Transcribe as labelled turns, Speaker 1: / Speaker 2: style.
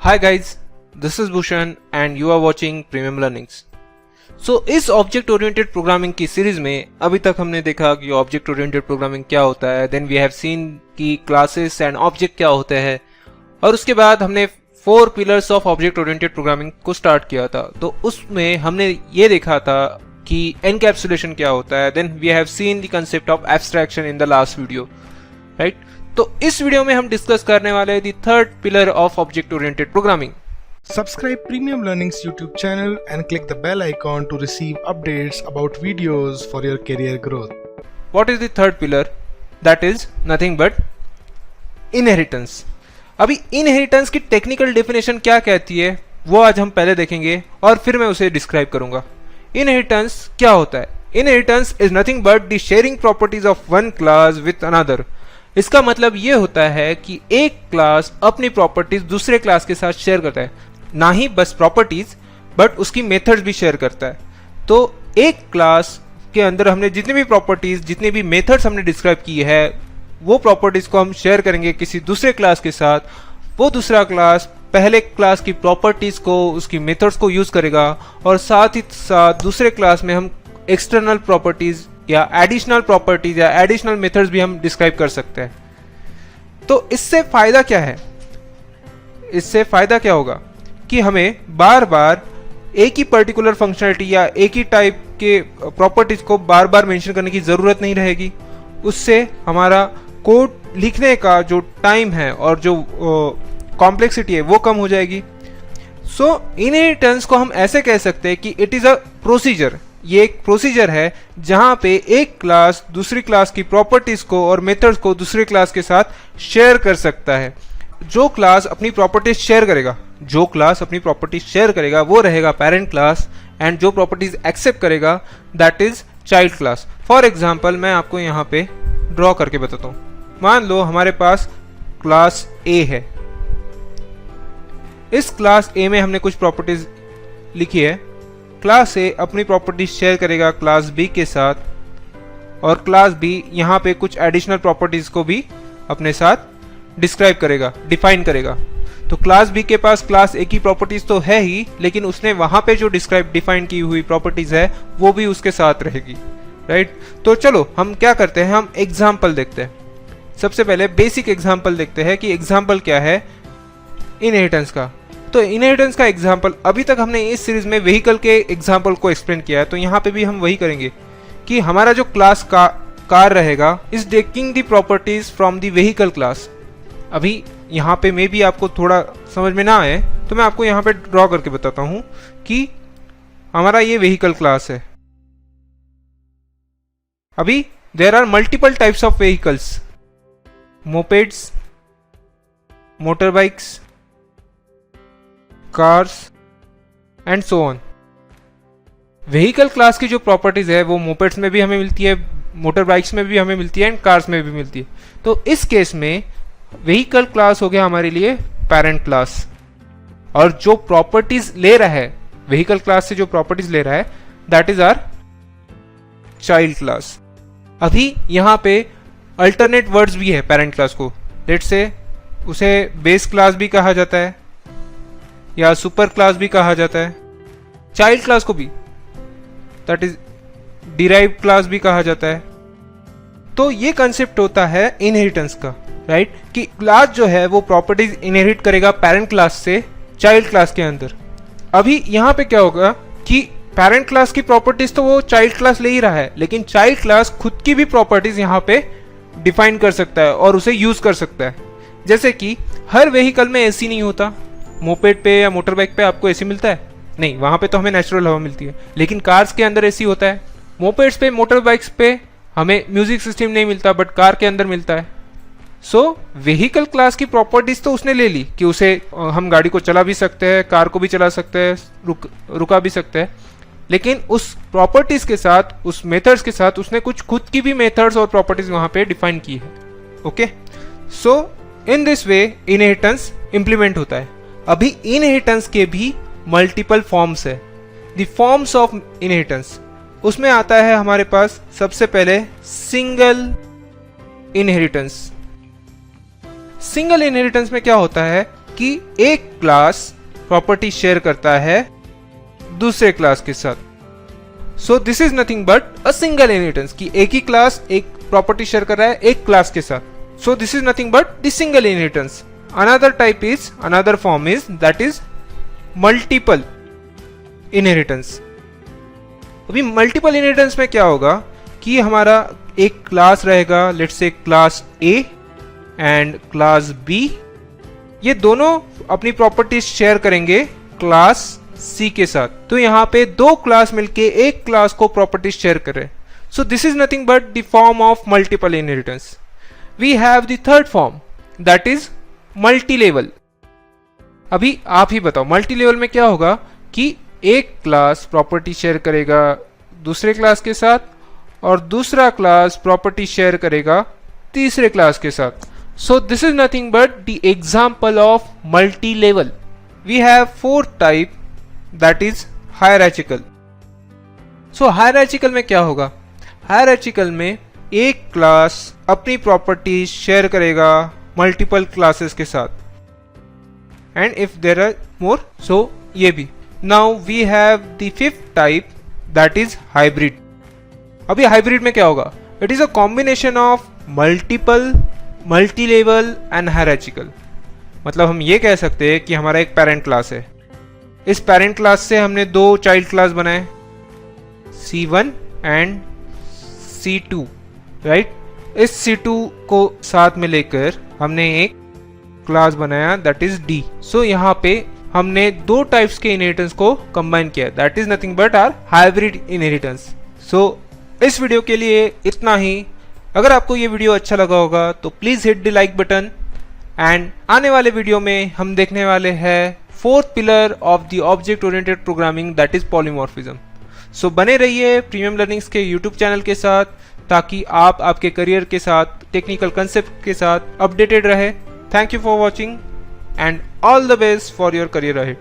Speaker 1: Hi guys, this is Bhushan and you are watching Premium Learnings. इस object oriented programming की series में अभी तक हमने देखा कि ऑब्जेक्ट ओरिएंटेड प्रोग्रामिंग क्या होता है, देन वी हैव सीन कि क्लासेस एंड ऑब्जेक्ट क्या होते हैं, और उसके बाद हमने 4 pillars of object oriented programming को स्टार्ट किया था। तो उसमें हमने ये देखा था कि एनकैप्सुलेशन क्या होता है, then we have seen the concept of abstraction in the last video, right. तो इस वीडियो में हम डिस्कस करने वाले हैं the third pillar of object oriented programming.
Speaker 2: Subscribe Premium Learning's YouTube channel and click the bell icon to receive updates about videos for your career growth.
Speaker 1: What is the third pillar? That is nothing but inheritance. अभी inheritance की technical definition क्या कहती है वो आज हम पहले देखेंगे और फिर मैं उसे डिस्क्राइब करूंगा। Inheritance क्या होता है? Inheritance is nothing but the sharing properties of one class with another. इसका मतलब ये होता है कि एक क्लास अपनी प्रॉपर्टीज दूसरे क्लास के साथ शेयर करता है, ना ही बस प्रॉपर्टीज बट उसकी मेथड्स भी शेयर करता है। तो एक क्लास के अंदर हमने जितनी भी प्रॉपर्टीज, जितनी भी मेथड्स हमने डिस्क्राइब की है, वो प्रॉपर्टीज को हम शेयर करेंगे किसी दूसरे क्लास के साथ। वो दूसरा क्लास पहले क्लास की प्रॉपर्टीज को, उसकी मेथड्स को यूज करेगा, और साथ ही साथ दूसरे क्लास में हम एक्सटर्नल प्रॉपर्टीज या एडिशनल प्रॉपर्टीज या एडिशनल मेथड्स भी हम डिस्क्राइब कर सकते हैं। तो इससे फायदा क्या है? इससे फायदा क्या होगा कि हमें बार बार एक ही पर्टिकुलर फंक्शनलिटी या एक ही टाइप के प्रॉपर्टीज को बार बार मेंशन करने की जरूरत नहीं रहेगी। उससे हमारा कोड लिखने का जो टाइम है और जो कॉम्प्लेक्सिटी है वो कम हो जाएगी। सो इनहेरिटेंस को हम ऐसे कह सकते हैं कि इट इज अ प्रोसीजर। ये एक प्रोसीजर है जहां पे एक क्लास दूसरी क्लास की प्रॉपर्टीज को और मेथड्स को दूसरे क्लास के साथ शेयर कर सकता है। जो क्लास अपनी प्रॉपर्टीज शेयर करेगा वो रहेगा पेरेंट क्लास, एंड जो प्रॉपर्टीज एक्सेप्ट करेगा that is child class. For example मैं आपको यहाँ पे ड्रॉ करके बताता हूँ। मान लो हमारे पास क्लास ए है। इस क्लास ए में हमने कुछ प्रॉपर्टीज लिखी है। क्लास ए अपनी प्रॉपर्टीज शेयर करेगा क्लास बी के साथ, और क्लास बी यहाँ पे कुछ एडिशनल प्रॉपर्टीज को भी अपने साथ डिस्क्राइब करेगा, डिफाइन करेगा। तो क्लास बी के पास क्लास ए की प्रॉपर्टीज तो है ही, लेकिन उसने वहां पे जो डिफाइन की हुई प्रॉपर्टीज है वो भी उसके साथ रहेगी, राइट। तो चलो हम क्या करते हैं, हम एग्जाम्पल देखते हैं। सबसे पहले बेसिक एग्जाम्पल देखते हैं कि एग्जाम्पल क्या है इनहेरिटेंस का। तो इनहेरिटेंस का एग्जाम्पल अभी तक हमने इस सीरीज में व्हीकल के एग्जाम्पल को एक्सप्लेन किया है, तो यहाँ पे भी हम वही करेंगे कि हमारा जो क्लास का कार रहेगा is taking the properties from the vehicle class. अभी यहाँ पे मे भी आपको थोड़ा समझ में ना आए, तो मैं आपको यहाँ पे ड्रॉ करके बताता हूँ कि हमारा ये व्हीकल क्लास है। अभी there are multiple types of vehicles, mopeds, motor bikes, cars and so on. Vehicle class की जो प्रॉपर्टीज है वो मोपेड्स में भी हमें मिलती है, मोटर बाइक्स में भी हमें मिलती है, एंड कार्स में भी मिलती है। तो इस केस में व्हीकल क्लास हो गया हमारे लिए पेरेंट क्लास, और जो प्रॉपर्टीज ले रहा है व्हीकल क्लास से, जो प्रॉपर्टीज ले रहा है that is our child class. अभी यहाँ पे अल्टरनेट वर्ड्स भी है पेरेंट क्लास को। लेट्स से उसे बेस क्लास भी कहा जाता है या सुपर क्लास भी कहा जाता है। चाइल्ड क्लास को भी दैट इज डिराइव्ड क्लास भी कहा जाता है। तो ये कंसेप्ट होता है इनहेरिटेंस का, राइट, कि क्लास जो है वो प्रॉपर्टीज इनहेरिट करेगा पेरेंट क्लास से चाइल्ड क्लास के अंदर। अभी यहाँ पे क्या होगा कि पेरेंट क्लास की प्रॉपर्टीज तो वो चाइल्ड क्लास ले ही रहा है, लेकिन चाइल्ड क्लास खुद की भी प्रॉपर्टीज यहाँ पे डिफाइन कर सकता है और उसे यूज कर सकता है। जैसे कि हर व्हीकल में एसी नहीं होता। मोपेड पे या मोटर बाइक पे आपको एसी मिलता है? नहीं, वहां पे तो हमें नेचुरल हवा मिलती है। लेकिन कार्स के अंदर एसी होता है। मोपेड्स पे, मोटर बाइक्स पे हमें म्यूजिक सिस्टम नहीं मिलता, बट कार के अंदर मिलता है। सो व्हीकल क्लास की प्रॉपर्टीज तो उसने ले ली कि उसे हम गाड़ी को चला भी सकते हैं, कार को भी चला सकते हैं, रुका भी सकते हैं, लेकिन उस प्रॉपर्टीज के साथ, उस मेथड्स के साथ उसने कुछ खुद की भी मेथड्स और प्रॉपर्टीज वहां पे डिफाइन की है। Okay, so in this way inheritance implement होता है। अभी इनहेरिटेंस के भी मल्टीपल फॉर्म्स है। द फॉर्म्स ऑफ इनहेरिटेंस, उसमें आता है हमारे पास सबसे पहले सिंगल इनहेरिटेंस। सिंगल इनहेरिटेंस में क्या होता है कि एक क्लास प्रॉपर्टी शेयर करता है दूसरे क्लास के साथ। So this is nothing but a single inheritance, कि एक ही क्लास एक प्रॉपर्टी शेयर कर रहा है एक क्लास के साथ। So this is nothing but the single inheritance. Another form is that is multiple inheritance. अभी मल्टीपल इनहेरिटेंस में क्या होगा कि हमारा एक क्लास रहेगा, let's say class A and class B, ये दोनों अपनी प्रॉपर्टीज शेयर करेंगे क्लास C के साथ। तो यहाँ पे दो क्लास मिलके एक क्लास को प्रॉपर्टीज शेयर कर रहे हैं। So this is nothing but the form of multiple inheritance. We have the third form that is multi level. अभी आप ही बताओ मल्टी लेवल में क्या होगा कि एक क्लास प्रॉपर्टी शेयर करेगा दूसरे क्लास के साथ और दूसरा क्लास प्रॉपर्टी शेयर करेगा तीसरे क्लास के साथ। So this is nothing but the example of multi level. We have fourth type that is hierarchical. So hierarchical में क्या होगा, हायरार्चिकल में एक क्लास अपनी प्रॉपर्टी शेयर करेगा मल्टीपल क्लासेस के साथ, and if there are more so ये भी। Now we have the fifth type that is hybrid. अभी हाइब्रिड में क्या होगा, it is a combination of multiple, multi level and हायरार्चिकल। मतलब हम ये कह सकते हैं कि हमारा एक पेरेंट क्लास है, इस पेरेंट क्लास से हमने दो चाइल्ड क्लास बनाए C1 एंड C2, राइट। इस C2 को साथ में लेकर हमने एक क्लास बनाया दैट इज D। सो यहाँ पे हमने दो टाइप्स के इनहेरिटेंस को कंबाइन किया, that is nothing but our hybrid inheritance. So इस वीडियो के लिए इतना ही। अगर आपको ये वीडियो अच्छा लगा होगा तो please hit the like button, and आने वाले वीडियो में हम देखने वाले हैं fourth pillar of the object oriented programming that is polymorphism. So बने रहिए प्रीमियम लर्निंग्स के यूट्यूब चैनल के साथ, ताकि आप आपके करियर के साथ, टेक्निकल कंसेप्ट के साथ अपडेटेड रहे। Thank you for watching and all the best for your career ahead.